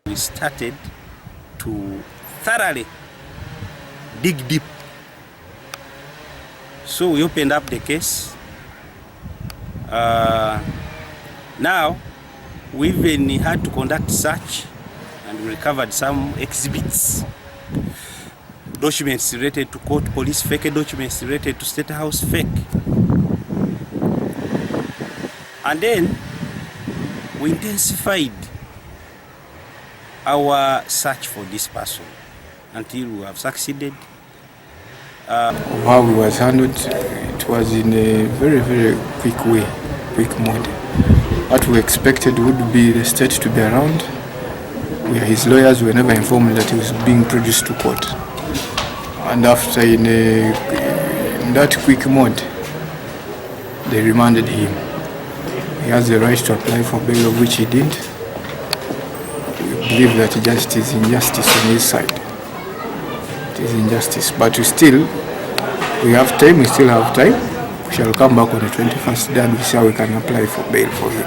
We started to thoroughly dig deep. So we opened up the case. Now we even had to conduct search and we recovered some exhibits, documents related to court, police, fake documents related to State House, fake. And then we intensified our search for this person until we have succeeded. How it was handled, it was in a very, very quick way, quick mode. What we expected would be the state to be around, where his lawyers were never informed that he was being produced to court. And after, in that quick mode, they remanded him. He has the right to apply for bail, of which he did. We believe that justice, injustice on his side. It is injustice, but we still have time. We still have time. We shall come back on the 21st day and we see how we can apply for bail for him.